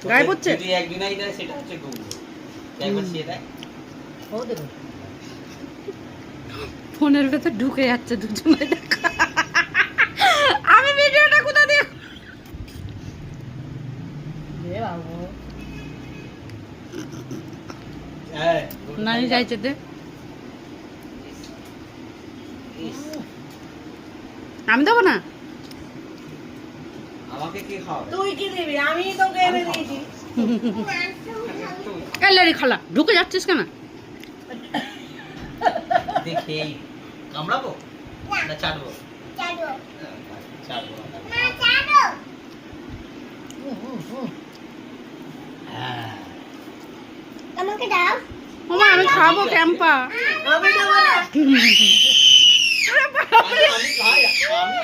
গায়ে পড়ছে। যদি একদিনই দেয় সেটা হচ্ছে গৌর। একবার সে দেয় ও দেবো ফোনের ভেতর ঢুকে যাচ্ছে দুজনে দেখা। আমি ভিডিওটা কোথা দিয়ে দে বাবু হ্যাঁ নানি চাইছে দে। আমি দেবো না। আমাকে কি খাওয়াবে? তুই কি দিবি আমি তোকে এনে দিয়েছি এলারি খালা ঢুকে যাচ্ছিস কেন? দেখেই কামড়াবো না চাটবো? চাটবো। হ্যাঁ আমাকে দাও। মামা আমি খাবো ক্যাম্পা। আমি দেবো না আমি খাই আমি